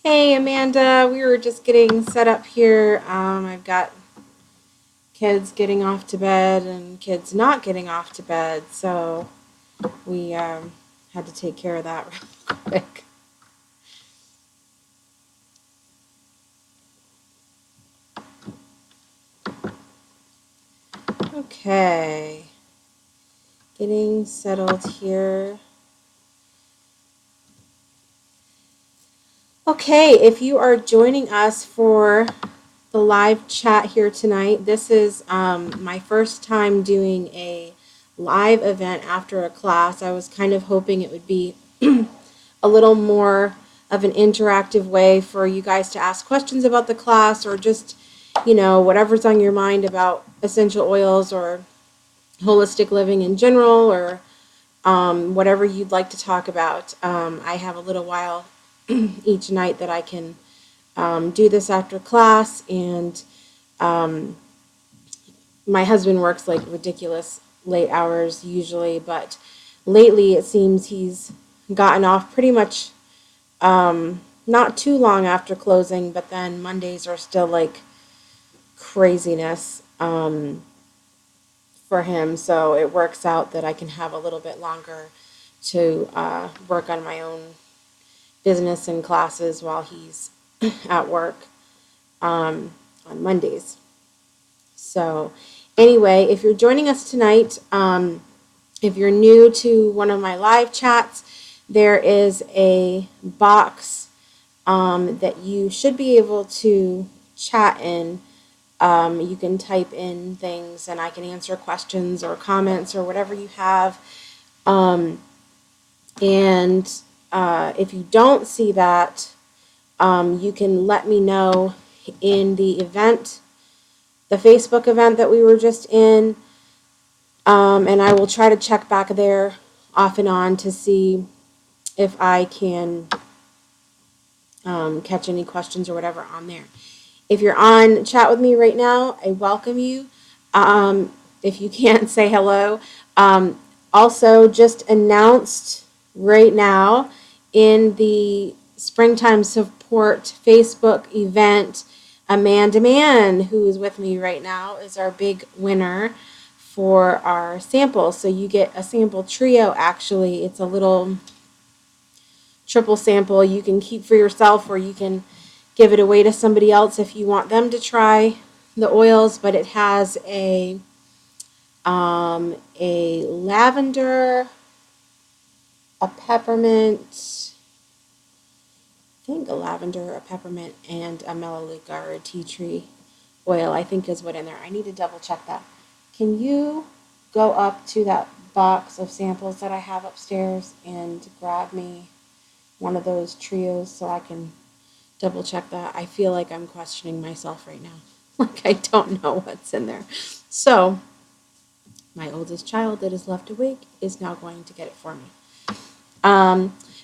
Hey Amanda, we were just getting set up here. I've got kids getting off to bed and kids not getting off to bed, so we had to take care of that real quick. Okay, getting settled here. Okay, if you are joining us for the live chat here tonight, this is my first time doing a live event after a class. I was kind of hoping it would be a little more of an interactive way for you guys to ask questions about the class or just, whatever's on your mind about essential oils or holistic living in general or whatever you'd like to talk about. I have a little while each night that I can do this after class, and my husband works like ridiculous late hours usually, but lately it seems he's gotten off pretty much not too long after closing, but then Mondays are still like craziness for him. So it works out that I can have a little bit longer to work on my own business and classes while he's at work on Mondays. So, anyway, if you're joining us tonight, if you're new to one of my live chats, there is a box that you should be able to chat in. You can type in things and I can answer questions or comments or whatever you have. And if you don't see that, you can let me know in the event, the Facebook event that we were just in. And I will try to check back there off and on to see if I can catch any questions or whatever on there. If you're on chat with me right now, I welcome you. If you can't, say hello. Also, just announced right now in the Springtime Support Facebook event, Amanda Mann, who is with me right now, is our big winner for our sample. So you get a sample trio, actually. It's a little triple sample you can keep for yourself, or you can give it away to somebody else if you want them to try the oils. But it has a lavender, a peppermint, I think a lavender, a peppermint, and a melaleuca or a tea tree oil, I think is what in there. I need to double check that. Can you go up to that box of samples that I have upstairs and grab me one of those trios so I can double check that? I feel like I'm questioning myself right now. Like I don't know what's in there. So my oldest child that is left awake is now going to get it for me.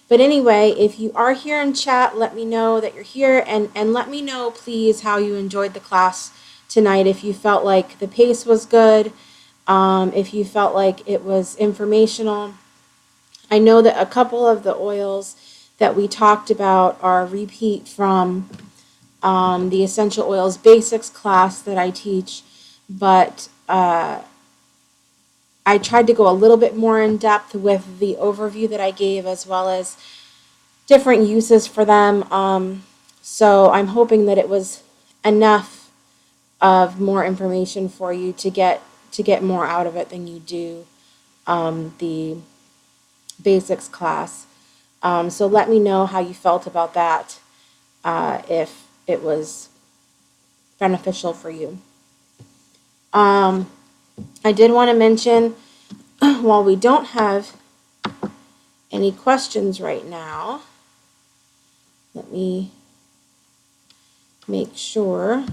But anyway, if you are here in chat, let me know that you're here, and let me know, please, how you enjoyed the class tonight. If you felt like the pace was good, if you felt like it was informational. I know that a couple of the oils that we talked about are repeat from the Essential Oils Basics class that I teach, but I tried to go a little bit more in depth with the overview that I gave, as well as different uses for them. So I'm hoping that it was enough of more information for you to get more out of it than you do the basics class. So let me know how you felt about that, if it was beneficial for you. I did want to mention, while we don't have any questions right now, let me make sure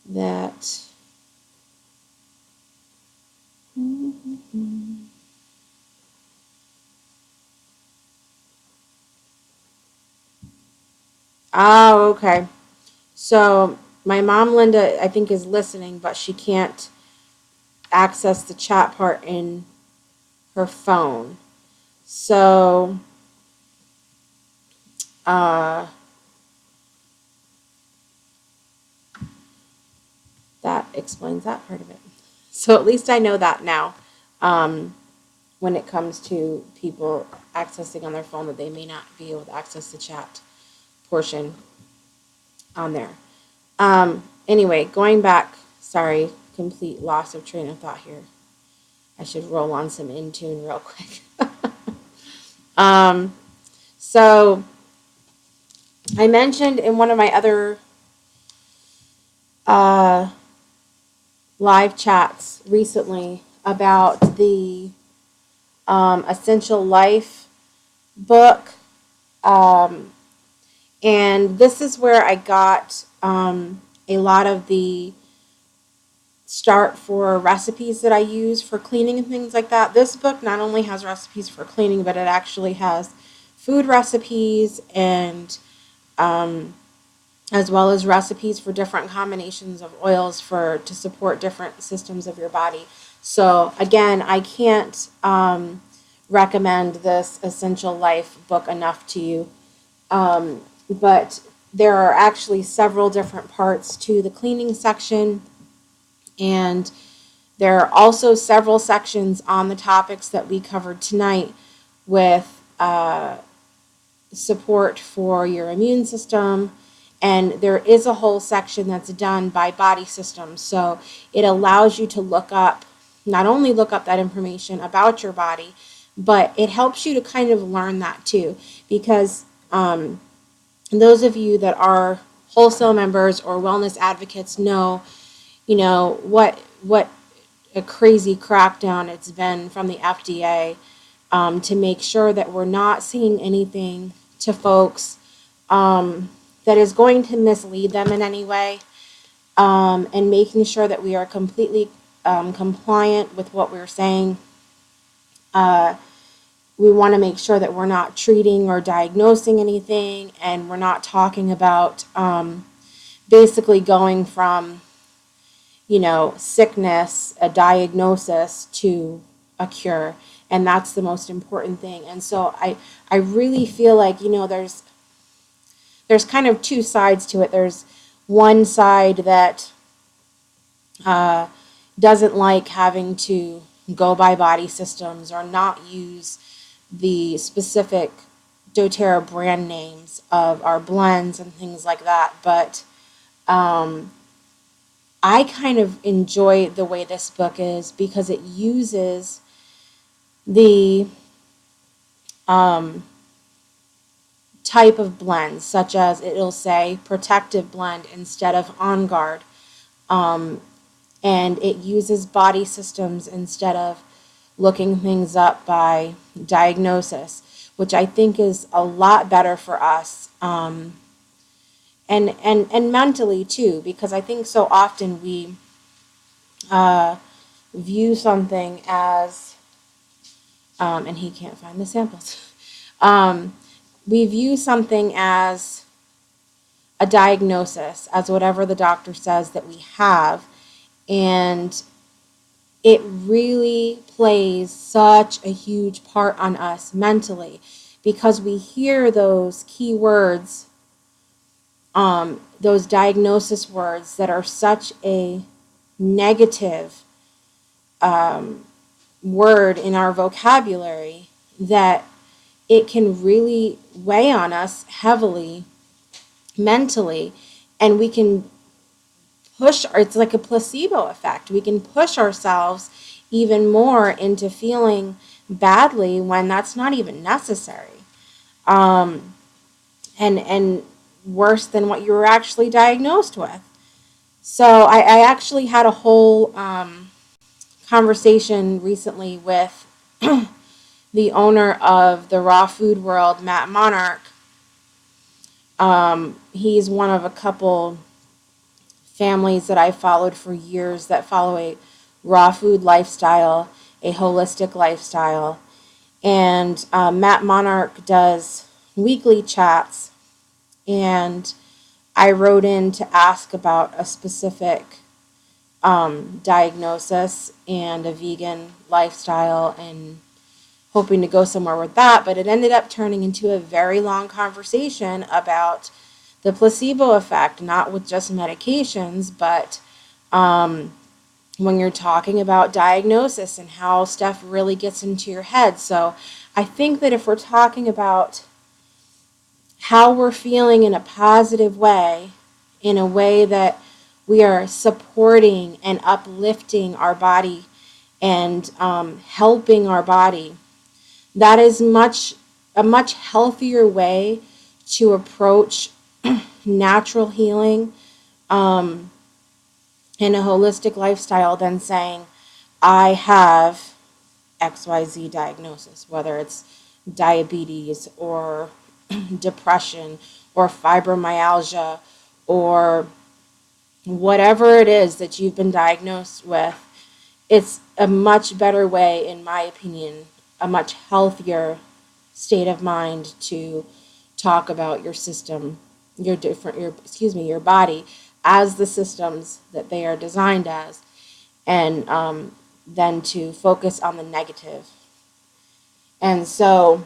that oh, okay. So my mom Linda, I think, is listening, but she can't access the chat part in her phone. So Uh, that explains that part of it. So at least I know that now. When it comes to people accessing on their phone that they may not be able to access the chat portion on there. Anyway, going back, sorry, complete loss of train of thought here. I should roll on some Intune real quick. So I mentioned in one of my other live chats recently about the Essential Life book. And this is where I got a lot of the start for recipes that I use for cleaning and things like that. This book not only has recipes for cleaning, but it actually has food recipes and as well as recipes for different combinations of oils to support different systems of your body. So again, I can't recommend this Essential Life book enough to you. But there are actually several different parts to the cleaning section, and there are also several sections on the topics that we covered tonight with support for your immune system. And there is a whole section that's done by body systems. So it allows you to not only look up that information about your body, but it helps you to kind of learn that too. Because those of you that are wholesale members or wellness advocates know, what a crazy crackdown it's been from the FDA to make sure that we're not seeing anything to folks that is going to mislead them in any way, and making sure that we are completely compliant with what we're saying. We want to make sure that we're not treating or diagnosing anything, and we're not talking about basically going from, sickness, a diagnosis, to a cure. And that's the most important thing. And so I really feel like, there's kind of two sides to it. There's one side that doesn't like having to go by body systems or not use the specific doTERRA brand names of our blends and things like that. But I kind of enjoy the way this book is because it uses the type of blends, such as it'll say protective blend instead of on guard. And it uses body systems instead of looking things up by diagnosis, which I think is a lot better for us. And mentally too, because I think so often we view something as, and he can't find the samples. We view something as a diagnosis, as whatever the doctor says that we have, and it really plays such a huge part on us mentally because we hear those key words, those diagnosis words that are such a negative word in our vocabulary that it can really weigh on us heavily mentally, and we can it's like a placebo effect. We can push ourselves even more into feeling badly when that's not even necessary. And worse than what you were actually diagnosed with. So I actually had a whole conversation recently with the owner of the Raw Food World, Matt Monarch. He's one of a couple families that I followed for years that follow a raw food lifestyle, a holistic lifestyle. And Matt Monarch does weekly chats, and I wrote in to ask about a specific diagnosis and a vegan lifestyle and hoping to go somewhere with that, but it ended up turning into a very long conversation about the placebo effect, not with just medications, but when you're talking about diagnosis and how stuff really gets into your head. So I think that if we're talking about how we're feeling in a positive way, in a way that we are supporting and uplifting our body and helping our body, that is a much healthier way to approach natural healing in a holistic lifestyle than saying, I have XYZ diagnosis, whether it's diabetes or depression or fibromyalgia or whatever it is that you've been diagnosed with. It's a much better way, in my opinion, a much healthier state of mind to talk about your system, your body as the systems that they are designed as, and then to focus on the negative. And so,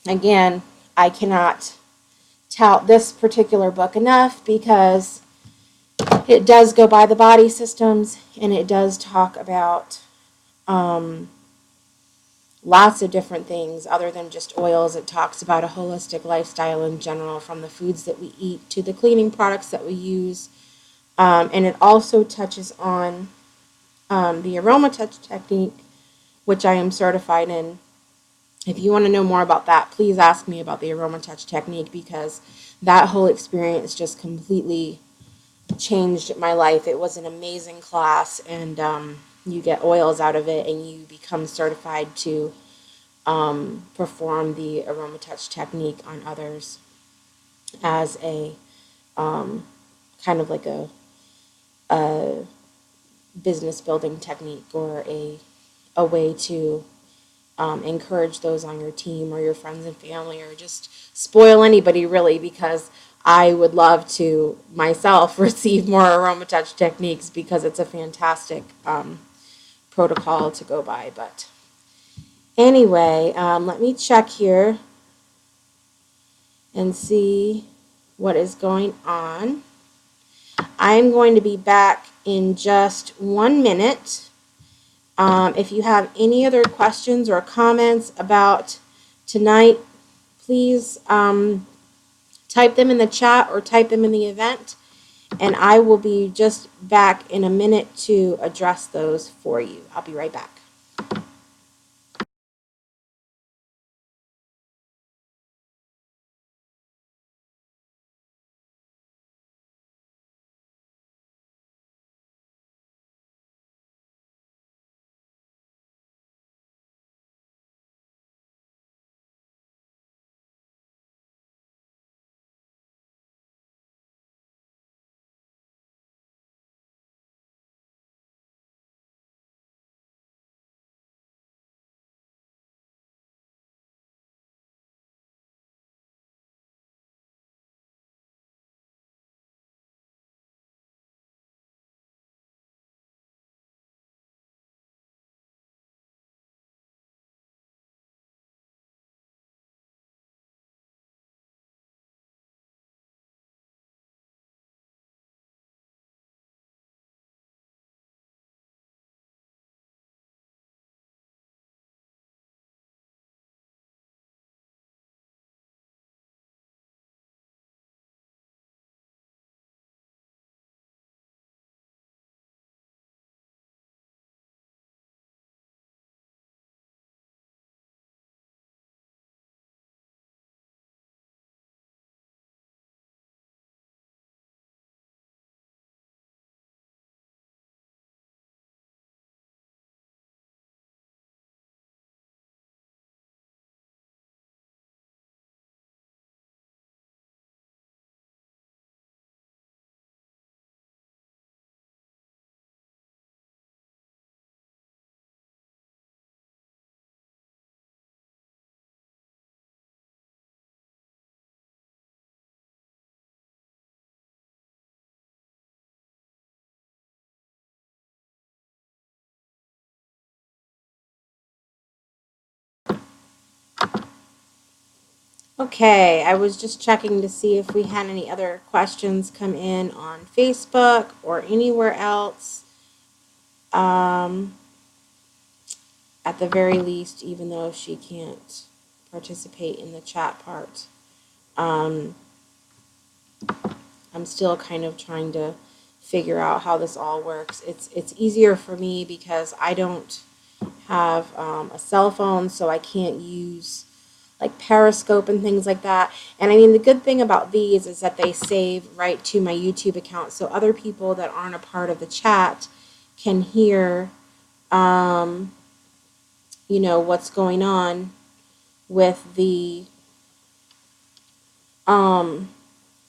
again, I cannot tout this particular book enough because it does go by the body systems and it does talk about lots of different things other than just oils. It talks about a holistic lifestyle in general, from the foods that we eat to the cleaning products that we use. And it also touches on the aroma touch technique, which I am certified in. If you want to know more about that, please ask me about the aroma touch technique, because that whole experience just completely changed my life. It was an amazing class, and you get oils out of it, and you become certified to perform the aroma touch technique on others as a kind of like a business building technique, or a way to encourage those on your team or your friends and family, or just spoil anybody, really, because I would love to myself receive more aroma touch techniques, because it's a fantastic protocol to go by. But anyway, let me check here and see what is going on. I'm going to be back in just 1 minute. If you have any other questions or comments about tonight, please type them in the chat or type them in the event, and I will be just back in a minute to address those for you. I'll be right back. Okay, I was just checking to see if we had any other questions come in on Facebook or anywhere else. Um, at the very least, even though she can't participate in the chat part. Um, I'm still kind of trying to figure out how this all works. It's easier for me because I don't have a cell phone, so I can't use like Periscope and things like that. And I mean, the good thing about these is that they save right to my YouTube account, so other people that aren't a part of the chat can hear, um, what's going on with the um,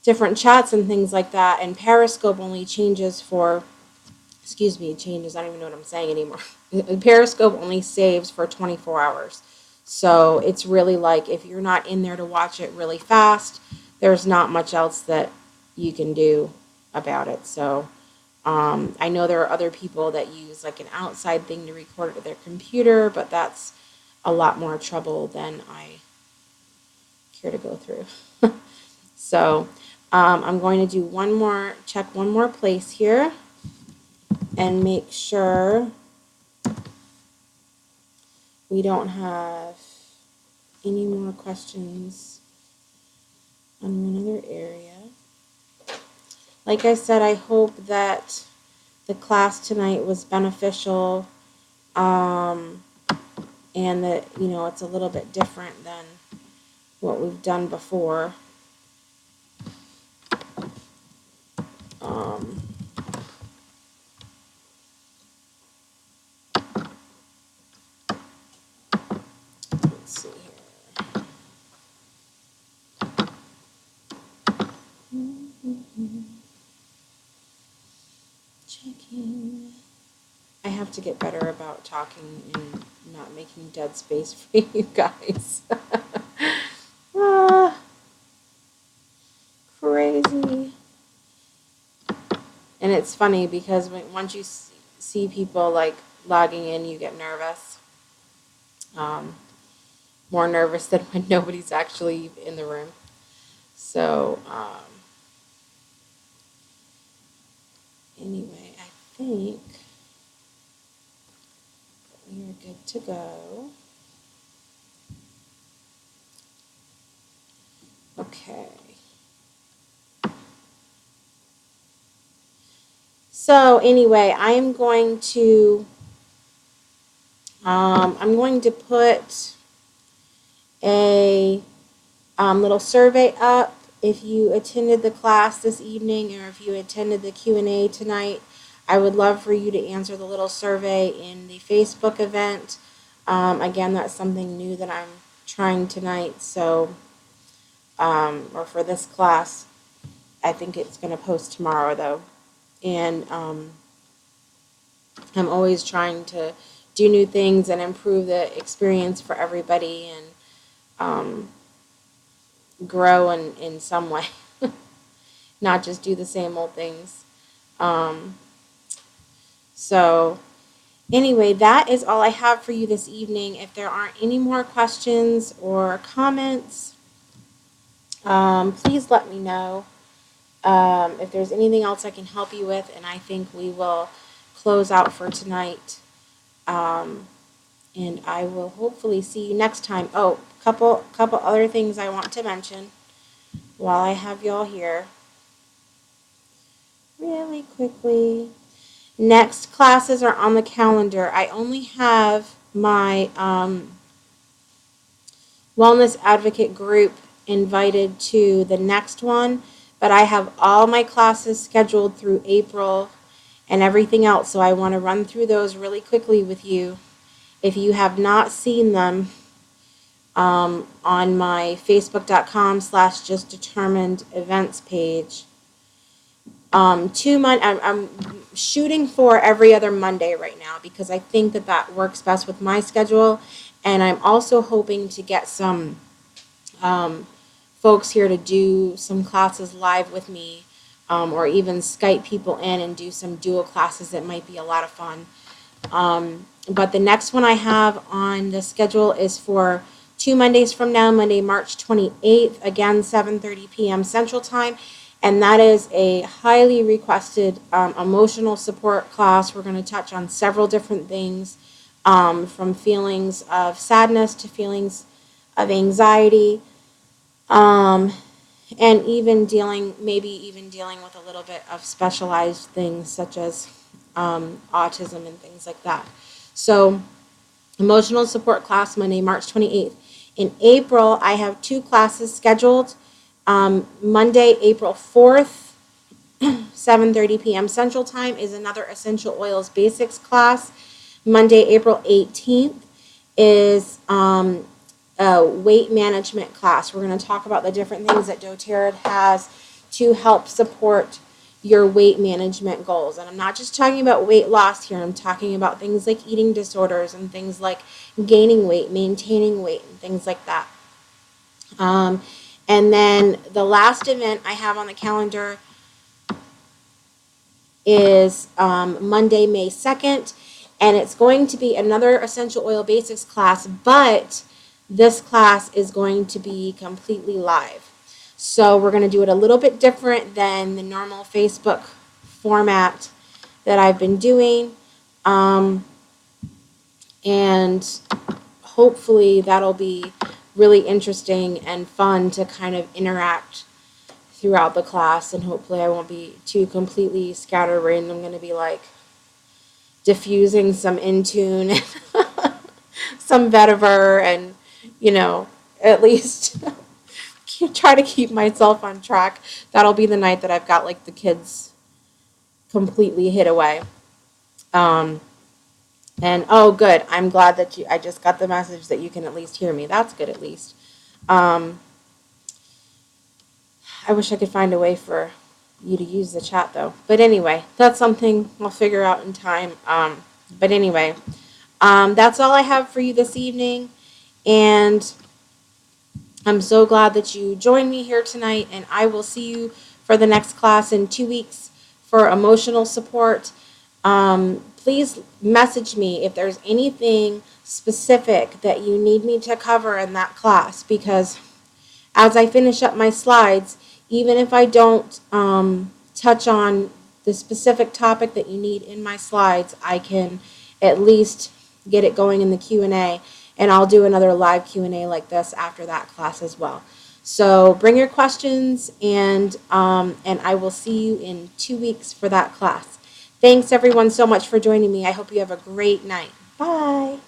different chats and things like that. And Periscope only changes for, excuse me, changes, I don't even know what I'm saying anymore. Periscope only saves for 24 hours. So it's really like if you're not in there to watch it really fast, there's not much else that you can do about it. So I know there are other people that use like an outside thing to record it to their computer, but that's a lot more trouble than I care to go through. So I'm going to do check one more place here and make sure we don't have any more questions on another area. Like I said, I hope that the class tonight was beneficial, and that, it's a little bit different than what we've done before. Um, let's see here. Checking. I have to get better about talking and not making dead space for you guys. Ah, crazy. And it's funny because once you see people like logging in, you get nervous. Um, More nervous than when nobody's actually in the room. So, anyway, I think we are good to go. Okay. So anyway, I'm going to put a little survey up. If you attended the class this evening or if you attended the Q&A tonight, I would love for you to answer the little survey in the Facebook event. Again, that's something new that I'm trying tonight. So, or for this class, I think it's going to post tomorrow though. And I'm always trying to do new things and improve the experience for everybody and grow in some way, not just do the same old things. So anyway, that is all I have for you this evening. If there aren't any more questions or comments, please let me know. If there's anything else I can help you with, and I think we will close out for tonight. And I will hopefully see you next time. Oh, couple other things I want to mention while I have y'all here. Really quickly. Next classes are on the calendar. I only have my Wellness Advocate group invited to the next one, but I have all my classes scheduled through April and everything else, so I want to run through those really quickly with you. If you have not seen them, on my facebook.com/justdetermined events page. I'm shooting for every other Monday right now because I think that works best with my schedule. And I'm also hoping to get some folks here to do some classes live with me, or even Skype people in and do some dual classes that might be a lot of fun. But the next one I have on the schedule is for 2 Mondays from now, Monday, March 28th, again, 7:30 p.m. Central Time. And that is a highly requested emotional support class. We're going to touch on several different things, from feelings of sadness to feelings of anxiety, um, and maybe even dealing with a little bit of specialized things such as autism and things like that. So, emotional support class, Monday, March 28th. In April, I have 2 classes scheduled. Monday, April 4th, 7:30 p.m. Central Time is another essential oils basics class. Monday, April 18th is a weight management class. We're going to talk about the different things that doTERRA has to help support your weight management goals. And I'm not just talking about weight loss here. I'm talking about things like eating disorders and things like gaining weight, maintaining weight, and things like that. And then the last event I have on the calendar is Monday, May 2nd, and it's going to be another essential oil basics class, but this class is going to be completely live. So we're going to do it a little bit different than the normal Facebook format that I've been doing, and hopefully that'll be really interesting and fun to kind of interact throughout the class, and hopefully I won't be too completely scatterbrained. I'm going to be like diffusing some Intune and some vetiver, and at least try to keep myself on track. That'll be the night that I've got like the kids completely hid away. And oh, good. I'm glad that I just got the message that you can at least hear me. That's good, at least. I wish I could find a way for you to use the chat, though. But anyway, that's something I'll figure out in time. But anyway, that's all I have for you this evening. And I'm so glad that you joined me here tonight. And I will see you for the next class in 2 weeks for emotional support. Please message me if there's anything specific that you need me to cover in that class, because as I finish up my slides, even if I don't touch on the specific topic that you need in my slides, I can at least get it going in the Q&A, and I'll do another live Q&A like this after that class as well. So bring your questions, and I will see you in 2 weeks for that class. Thanks everyone so much for joining me. I hope you have a great night. Bye.